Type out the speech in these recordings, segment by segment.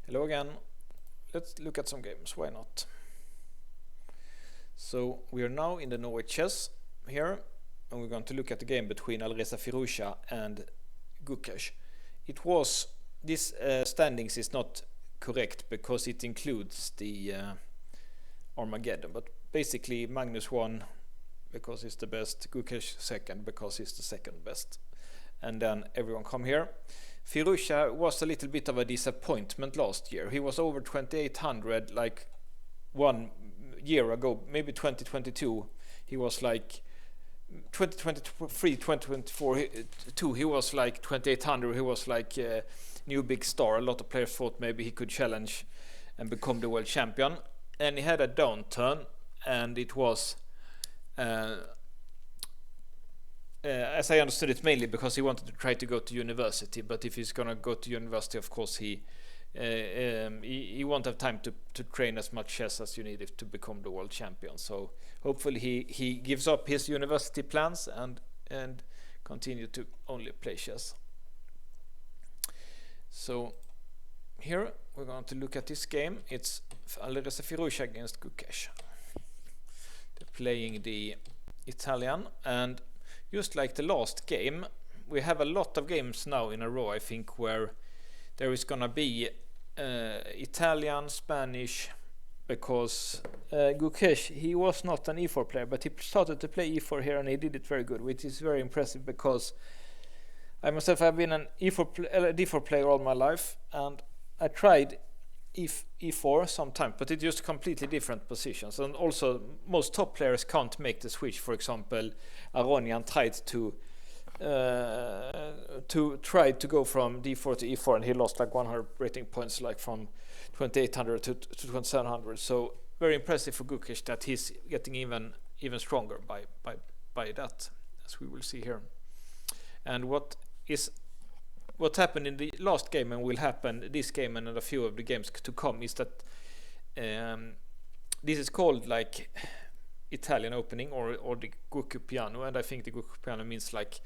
Hello again. Let's look at some games, why not? So we are now in the Norway chess here, and we're going to look at the game between Alireza Firouzja and Gukesh. This standings is not correct because it includes the Armageddon, but basically Magnus won because he's the best, Gukesh second because he's the second best, and then everyone come here. Firouzja was a little bit of a disappointment last year. He was over 2800 like 1 year ago, maybe 2022. He was like 2023, 2024, he was like 2800. He was like a new big star. A lot of players thought maybe he could challenge and become the world champion. And he had a downturn, and it was as I understood it, mainly because he wanted to try to go to university. But if he's gonna go to university, of course he won't have time to train as much chess as you need if to become the world champion. So hopefully he gives up his university plans and continue to only play chess. So here we're going to look at this game. It's Alireza Firouzja against Gukesh. They're playing the Italian, and just like the last game, we have a lot of games now in a row, I think, where there is gonna be Italian, Spanish, because Gukesh, he was not an e4 player, but he started to play e4 here and he did it very good, which is very impressive because I myself have been an d4 player all my life, and I tried e4 sometimes, but it's just completely different positions. And also most top players can't make the switch. For example, Aronian tried to go from d4 to e4, and he lost like 100 rating points, like from 2800 to 2700. So very impressive for Gukesh that he's getting even stronger by that, as we will see here. And what happened in the last game and will happen this game and in a few of the games to come is that this is called like Italian opening or the Gukesh piano, and I think the Gukesh piano means like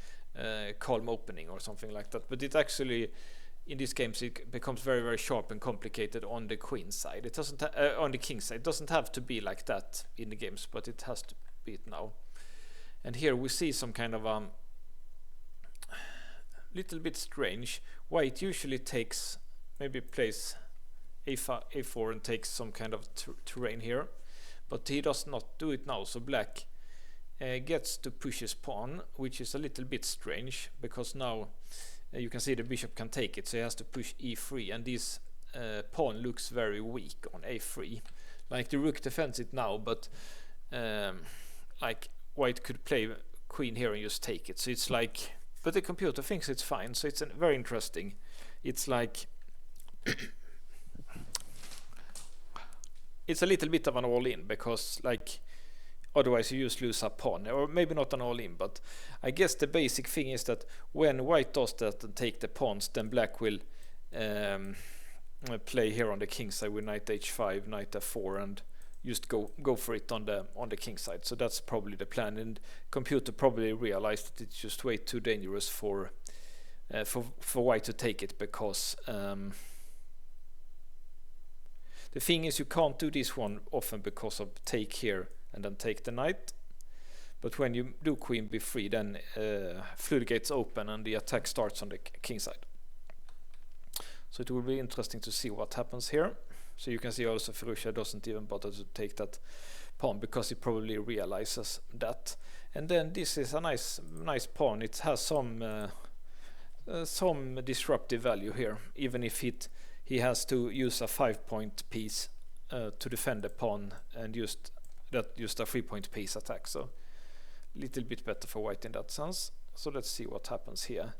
calm opening or something like that. But it actually, in these games, it becomes very, very sharp and complicated on the queen side. It doesn't on the king side. It doesn't have to be like that in the games, but it has to be it now. And here we see some kind of little bit strange. White usually takes, maybe plays a4 and takes some kind of terrain here, but he does not do it now. So black gets to push his pawn, which is a little bit strange because now you can see the bishop can take it, so he has to push e3, and this pawn looks very weak on a3. Like the rook defends it now, but like white could play queen here and just take it. So it's like, but the computer thinks it's fine, so it's very interesting. It's like it's a little bit of an all-in, because like otherwise you just lose a pawn, or maybe not an all-in, but I guess the basic thing is that when white does that and take the pawns, then black will play here on the king side with knight h5, knight f4, and just go for it on the king side. So that's probably the plan, and computer probably realized that it's just way too dangerous for white to take it, because the thing is you can't do this one often because of take here and then take the knight. But when you do queen b3, then floodgates open and the attack starts on the king side. So it will be interesting to see what happens here. So you can see also Firouzja doesn't even bother to take that pawn because he probably realizes that. And then this is a nice pawn. It has some disruptive value here, even if he has to use a 5-point piece to defend the pawn, and just a 3-point piece attack. So a little bit better for white in that sense. So let's see what happens here.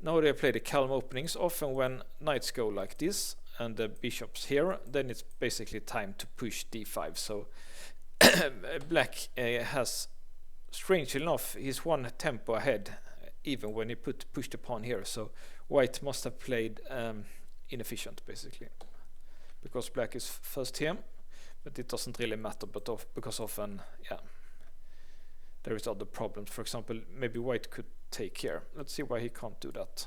Now they play the calm openings. Often when knights go like this and the bishops here, then it's basically time to push d5. So black has, strangely enough, he's one tempo ahead even when he pushed the pawn here. So white must have played inefficient basically, because black is first here, but it doesn't really matter, because often there is other problems. For example, maybe white could take here. Let's see why he can't do that.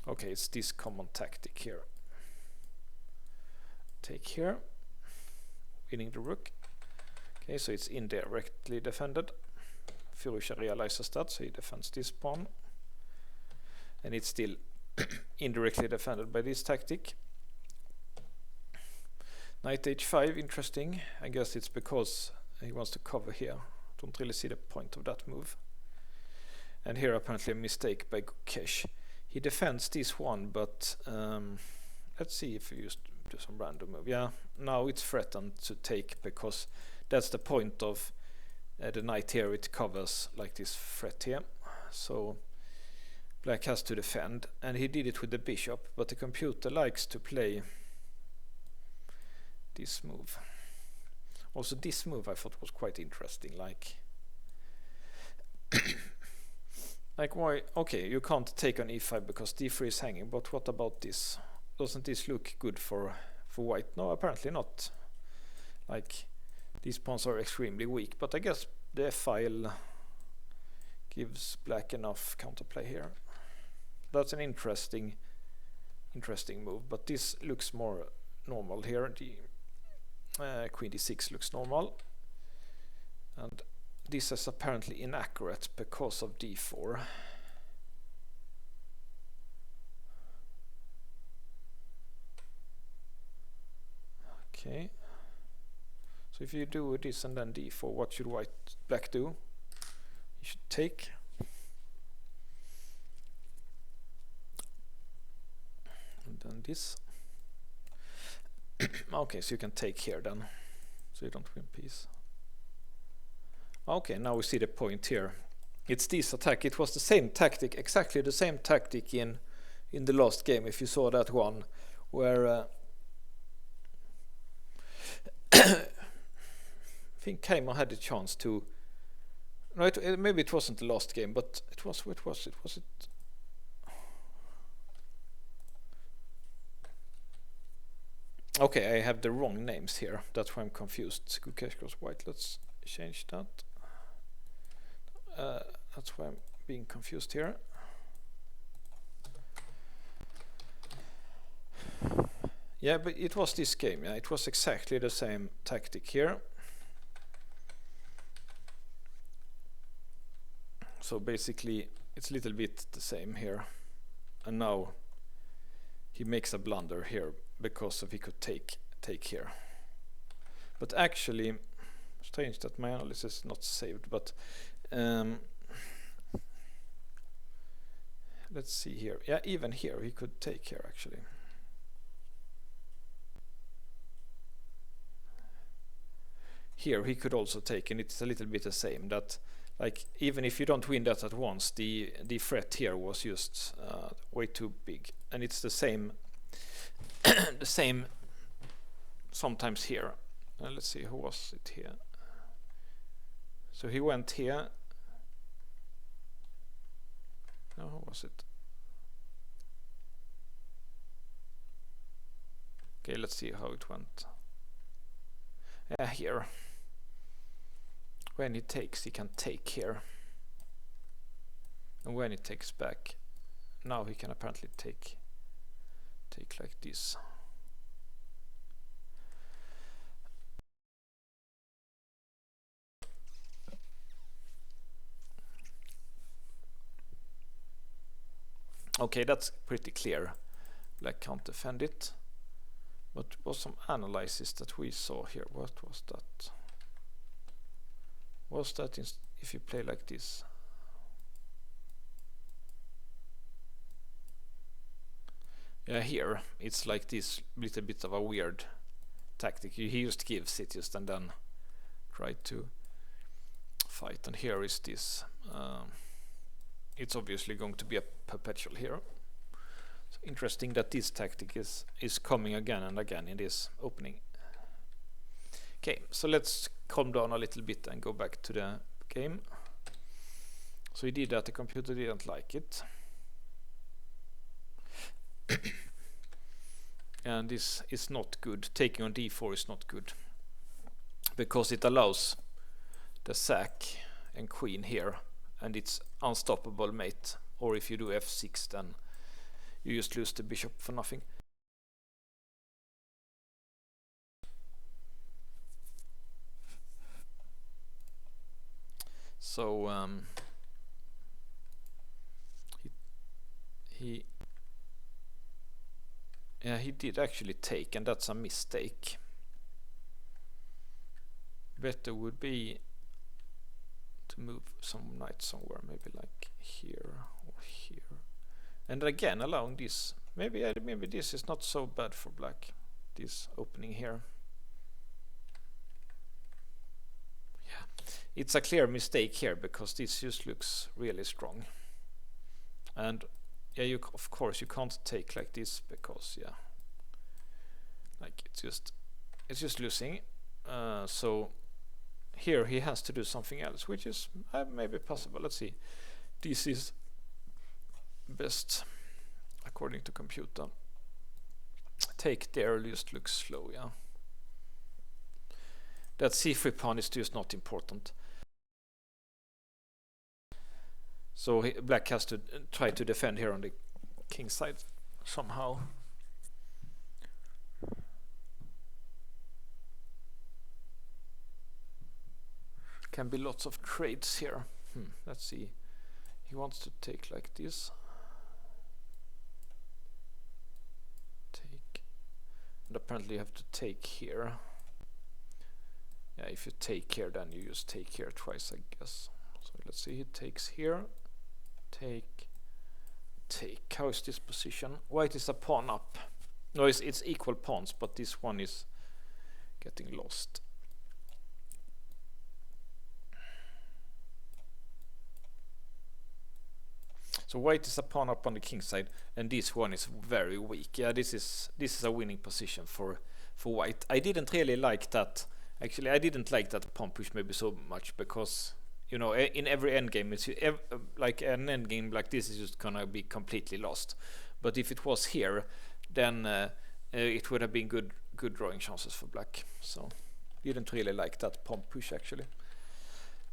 Okay, it's this common tactic here. Take here, winning the rook. Okay, so it's indirectly defended. Firouzja realizes that, so he defends this pawn. And it's still indirectly defended by this tactic. Knight h5, interesting. I guess it's because he wants to cover here. Don't really see the point of that move. And here apparently a mistake by Gukesh. He defends this one, but let's see if we just do some random move. Yeah, now it's threatened to take because that's the point of the knight here. It covers like this threat here. So black has to defend, and he did it with the bishop, but the computer likes to play this move. Also this move I thought was quite interesting, like like why, okay, you can't take on e5 because d3 is hanging, but what about this? Doesn't this look good for white? No, apparently not. Like, these pawns are extremely weak, but I guess the f-file gives black enough counterplay here. That's an interesting move, but this looks more normal here. The queen d6 looks normal, and this is apparently inaccurate because of d4. Okay, so if you do this and then d4, what should black do? You should take. And then this. Okay, so you can take here then, so you don't win piece. Okay, now we see the point here. It's this attack. It was the same tactic, exactly the same tactic in the last game, if you saw that one, where I think Keimer had the chance to. No, maybe it wasn't the last game, but it was. What was it? Was it? Okay, I have the wrong names here. That's why I'm confused. Gukesh goes white. Let's change that. That's why I'm being confused here. Yeah, but it was this game. Yeah, it was exactly the same tactic here. So basically, it's a little bit the same here. And now he makes a blunder here because of he could take here. But actually, strange that my analysis is not saved. But let's see here. Yeah, even here he could take here actually. Here he could also take, and it's a little bit the same. That, like, even if you don't win that at once, the threat here was just way too big, and it's the same. The same sometimes here. Let's see, who was it here? So he went here. No, who was it? Okay, let's see how it went. Here. When he takes, he can take here. And when he takes back, now he can apparently take like this. Okay, that's pretty clear. Black can't defend it. But there was some analysis that we saw here. What was that? Was that if you play like this? Yeah, here it's like this little bit of a weird tactic. He just gives it just and then try to fight. And here is this. It's obviously going to be a perpetual here. So interesting that this tactic is coming again and again in this opening. Okay, so let's calm down a little bit and go back to the game. So he did that. The computer didn't like it. And this is not good. Taking on d4 is not good because it allows the sack and queen here, and it's unstoppable mate. Or if you do f6, then you just lose the bishop for nothing. So he did actually take, and that's a mistake. Better would be to move some knight somewhere, maybe like here or here, and again allowing this. Maybe this is not so bad for black, this opening here. Yeah, it's a clear mistake here because this just looks really strong. And yeah, of course you can't take like this because like it's just losing. So here he has to do something else, which is maybe possible. Let's see. This is best according to computer. Take there just looks slow, yeah. That c3 pawn is just not important. So black has to try to defend here on the king side somehow. Can be lots of trades here. Let's see. He wants to take like this. Take. And apparently you have to take here. Yeah, if you take here, then you just take here twice, I guess. So let's see, he takes here. Take. How is this position? White is a pawn up. No, it's equal pawns, but this one is getting lost. So white is a pawn up on the king side, and this one is very weak. Yeah, this is a winning position for white. I didn't really like that. Actually, I didn't like that pawn push maybe so much because, you know, in every endgame, it's like an endgame like this is just gonna be completely lost. But if it was here, then it would have been good drawing chances for black. So didn't really like that pawn push actually,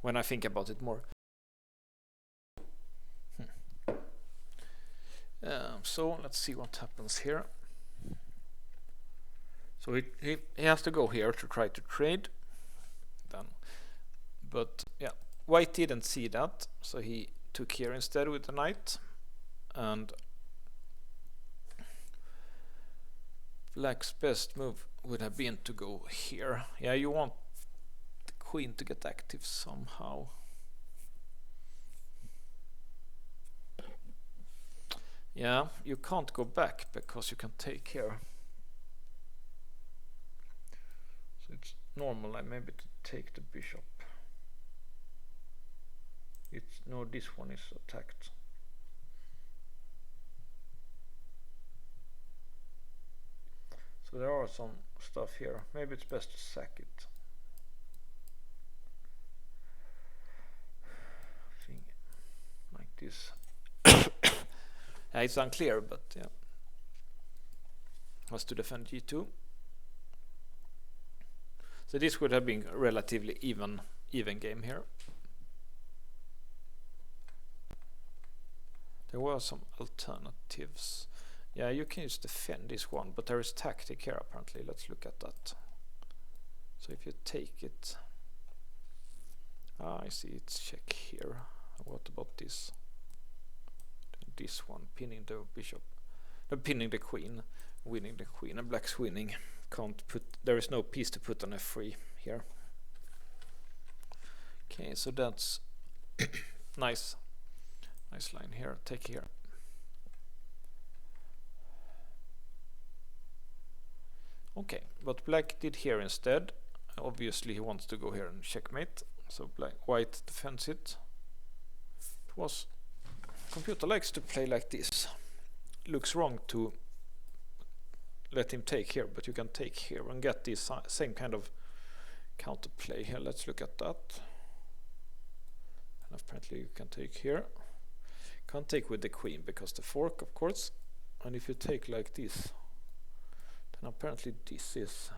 when I think about it more. So let's see what happens here. So he has to go here to try to trade. Then, but yeah, white didn't see that, so he took here instead with the knight, and black's best move would have been to go here. Yeah, you want the queen to get active somehow. Yeah, you can't go back because you can take here. So it's normal like maybe to take the bishop. No, this one is attacked. So there are some stuff here. Maybe it's best to sack it. I think like this. Yeah, it's unclear, but yeah. Has to defend g2. So this would have been a relatively even game here. There were some alternatives. Yeah, you can just defend this one, but there is tactic here apparently. Let's look at that. So if you take it, I see it's check here. What about this? This one, pinning the bishop, pinning the queen, winning the queen, and black's winning. There is no piece to put on f3 here. Okay, so that's nice line here. Take here. Okay, but black did here instead. Obviously he wants to go here and checkmate, so white defends it. It was computer likes to play like this. Looks wrong to let him take here, but you can take here and get this same kind of counterplay here. Let's look at that. And apparently you can take here. Can't take with the queen because the fork, of course. And if you take like this, then apparently this is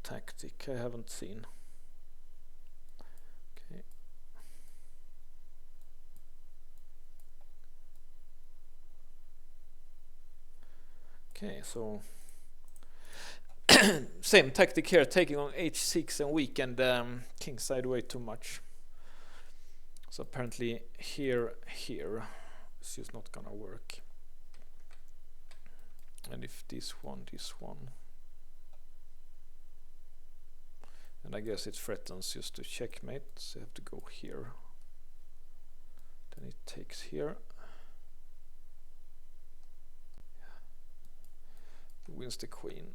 tactic I haven't seen. Okay. Okay, so same tactic here, taking on h6 and weaken the king side way too much. So apparently here it's just not gonna work. And if this one, and I guess it threatens just to checkmate, so you have to go here. Then it takes here. Wins the queen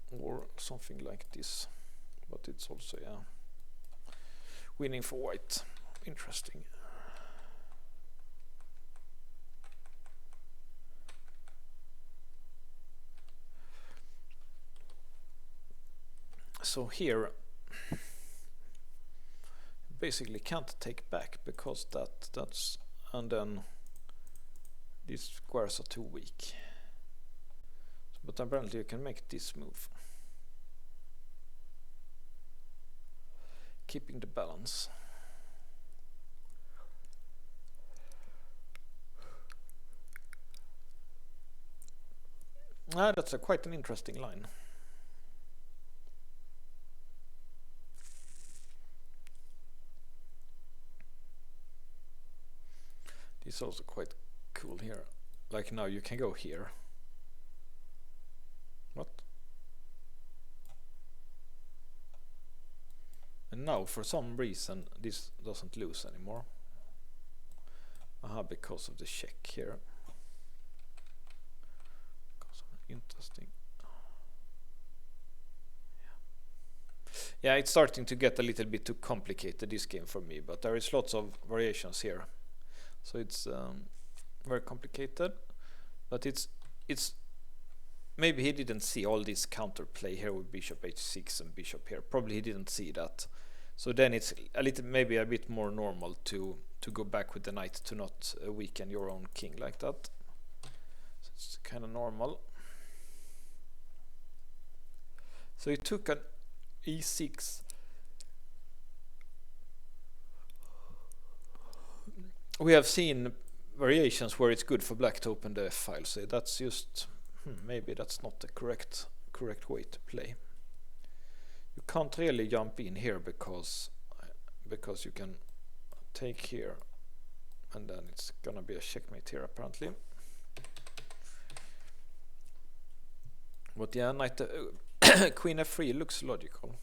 or something like this, but it's also winning for white. Interesting. So here basically can't take back because that's and then these squares are too weak. But apparently you can make this move, keeping the balance. That's quite an interesting line. This is also quite cool here. Like now you can go here. What? And now for some reason this doesn't lose anymore. Because of the check here. Interesting. Yeah, it's starting to get a little bit too complicated, this game for me, but there is lots of variations here. So it's very complicated, but it's maybe he didn't see all this counterplay here with bishop h6 and bishop here. Probably he didn't see that. So then it's a little, maybe a bit more normal to go back with the knight to not weaken your own king like that. So it's kind of normal. So he took an e6. We have seen variations where it's good for black to open the f-file, so that's just maybe that's not the correct way to play. You can't really jump in here because you can take here and then it's gonna be a checkmate here apparently. But yeah, knight queen f3 looks logical.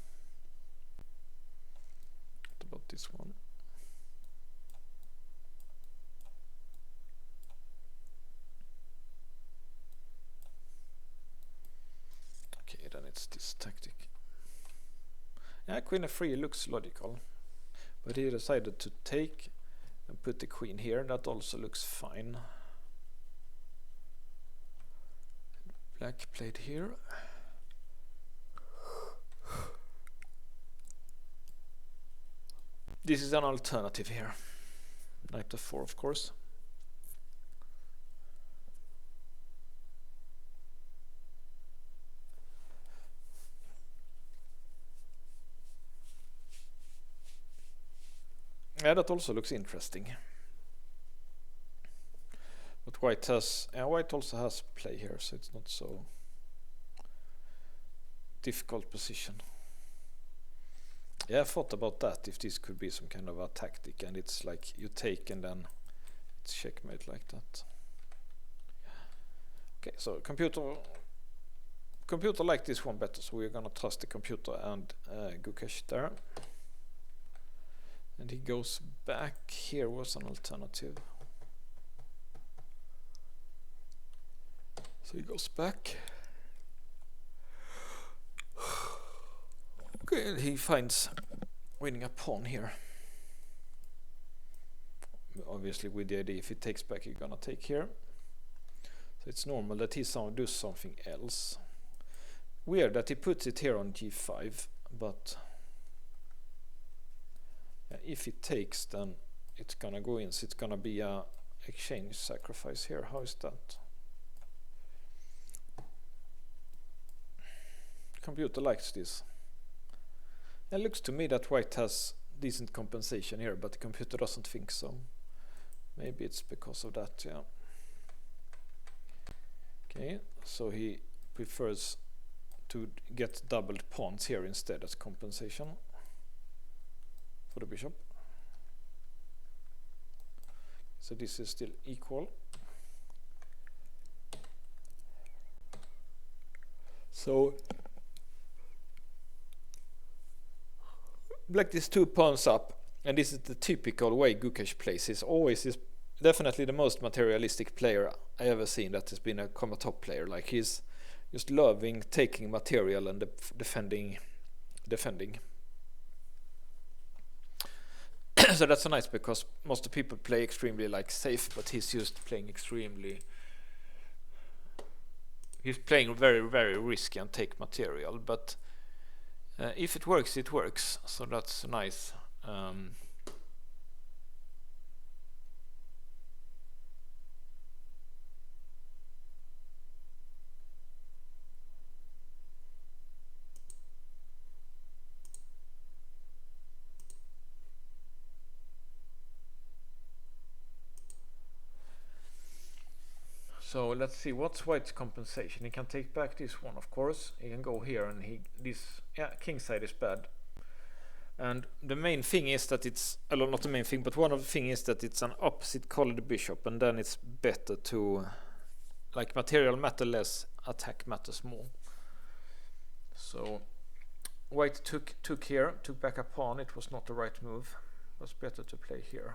What about this one? Okay, then it's this tactic. Yeah, queen f3 looks logical, but he decided to take and put the queen here. That also looks fine. Black played here. This is an alternative here. Knight f4, of course. Yeah, that also looks interesting. But white also has play here, so it's not so difficult position. Yeah, I thought about that, if this could be some kind of a tactic and it's like you take and then it's checkmate like that. Okay, so computer liked this one better, so we're gonna trust the computer and Gukesh there. And he goes back. Here was an alternative. So he goes back. Okay, and he finds winning a pawn here. Obviously with the idea if he takes back you're gonna take here. So it's normal that he does something else. Weird that he puts it here on g5, but if it takes, then it's gonna go in, so it's gonna be a exchange sacrifice here. How is that? Computer likes this. It looks to me that white has decent compensation here, but the computer doesn't think so. Maybe it's because of that, yeah. Okay, so he prefers to get doubled pawns here instead as compensation for the bishop. So this is still equal. So black is 2 pawns up, and this is the typical way Gukesh plays. He's always definitely the most materialistic player I ever seen that has been a comma top player. Like, he's just loving taking material and defending. So that's so nice, because most of the people play extremely like safe, but he's just playing extremely. He's playing very, very risky and take material, but if it works, it works. So that's nice. So let's see, what's white's compensation? He can take back this one, of course. He can go here, and king side is bad. And the main thing is that it's, not the main thing, but one of the things is that it's an opposite colored bishop, and then it's better to, like, material matter less, attack matters more. So white took here, took back a pawn. It was not the right move. It was better to play here.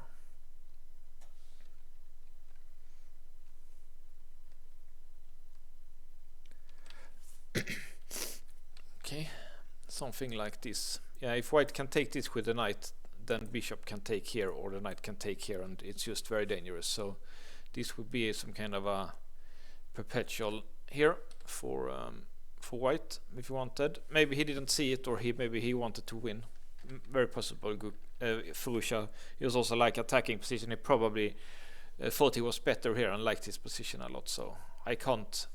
Okay, something like this. Yeah, if white can take this with the knight, then bishop can take here, or the knight can take here, and it's just very dangerous. So this would be some kind of a perpetual here for white if he wanted. Maybe he didn't see it, or maybe he wanted to win. Very possible. Firouzja, he was also like attacking position. He probably thought he was better here and liked his position a lot. So I can't.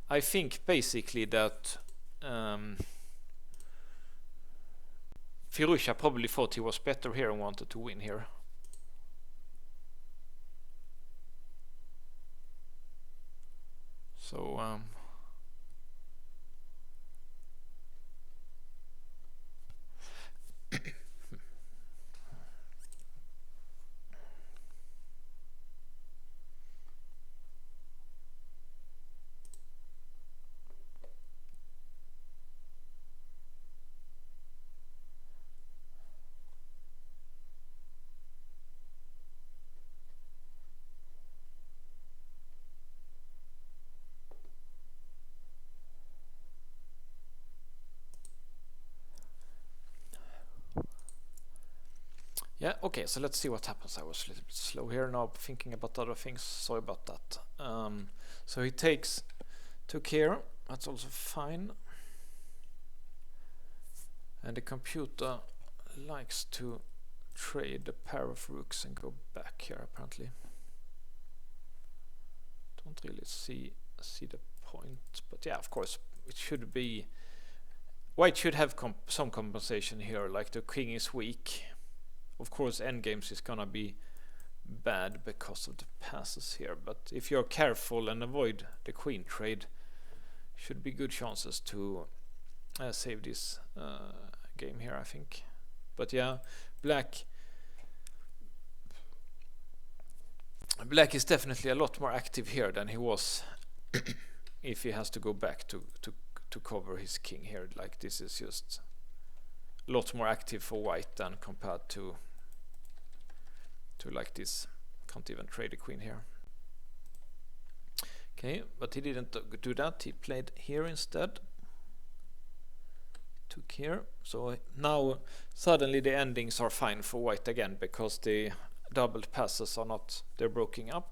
I think basically that Firouzja probably thought he was better here and wanted to win here. So yeah, okay, so let's see what happens. I was a little bit slow here now, thinking about other things. Sorry about that. So he took here. That's also fine. And the computer likes to trade a pair of rooks and go back here, apparently. Don't really see the point, but yeah, of course, it should be. White should have some compensation here, like the king is weak. Of course, endgames is gonna be bad because of the passes here, but if you're careful and avoid the queen trade, should be good chances to save this game here, I think. But yeah, black is definitely a lot more active here than he was if he has to go back to cover his king here. Like, this is just a lot more active for white than compared to like this. Can't even trade the queen here. Okay, but he didn't do that. He played here instead. Took here. So now suddenly the endings are fine for white again, because the doubled passes are not, they're broken up.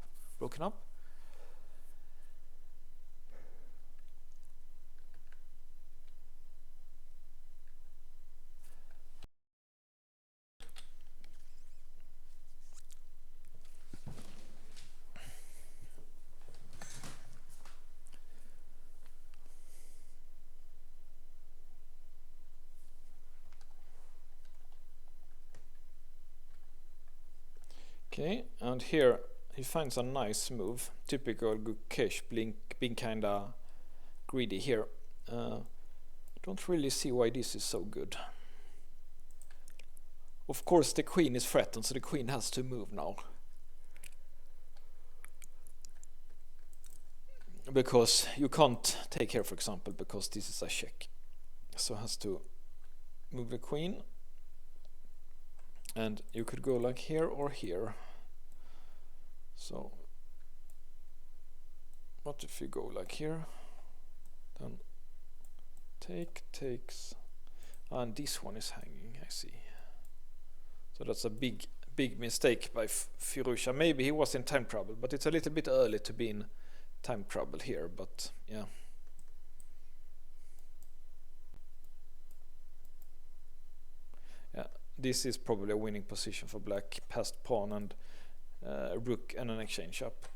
Okay, and here he finds a nice move. Typical Gukesh being kinda greedy here. Don't really see why this is so good. Of course the queen is threatened, so the queen has to move now. Because you can't take here, for example, because this is a check. So has to move the queen. And you could go like here or here. So what if you go like here? Then takes, and this one is hanging, I see. So that's a big mistake by Firouzja. Maybe he was in time trouble, but it's a little bit early to be in time trouble here, but yeah. Yeah, this is probably a winning position for black, past pawn and rook and an exchange up.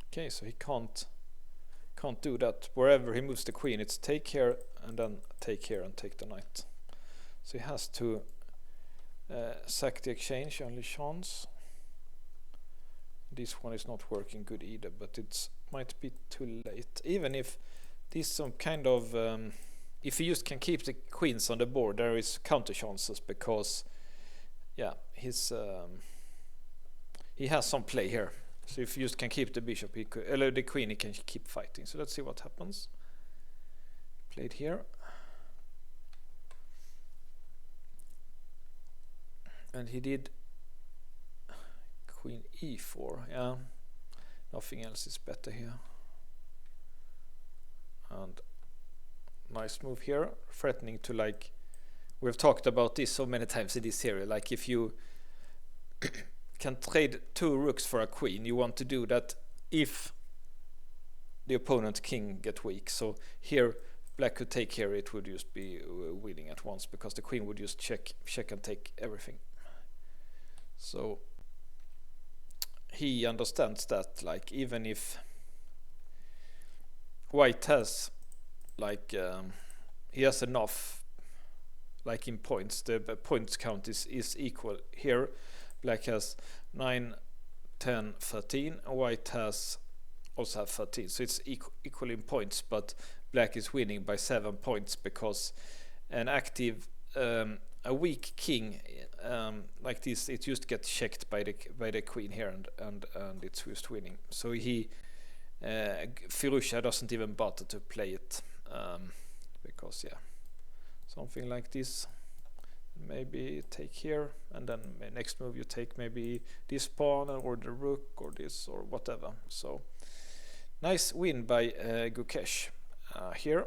Okay, so he can't do that. Wherever he moves the queen, it's take here and then take here and take the knight. So he has to sack the exchange, only chance. This one is not working good either, but it might be too late. Even if this some kind of if he just can keep the queens on the board, there is counter chances, because yeah, he has some play here. So if you just can keep the bishop, he could, the queen, he can keep fighting. So let's see what happens. Played here. And he did queen e4. Yeah, nothing else is better here. And nice move here, threatening to, like, we've talked about this so many times in this series, like if you can trade 2 rooks for a queen, you want to do that if the opponent king get weak. So here black could take here, it would just be winning at once, because the queen would just check and take everything. So he understands that, like, even if white has, like, he has enough, like in points, the points count is equal here. Black has 9, 10, 13, and white has also have 13, so it's equal in points, but black is winning by 7 points, because an active a weak king like this, it just gets checked by the queen here, and it's just winning. So he Firouzja doesn't even bother to play it, because yeah, something like this. Maybe take here, and then next move you take maybe this pawn or the rook or this or whatever. So nice win by Gukesh here.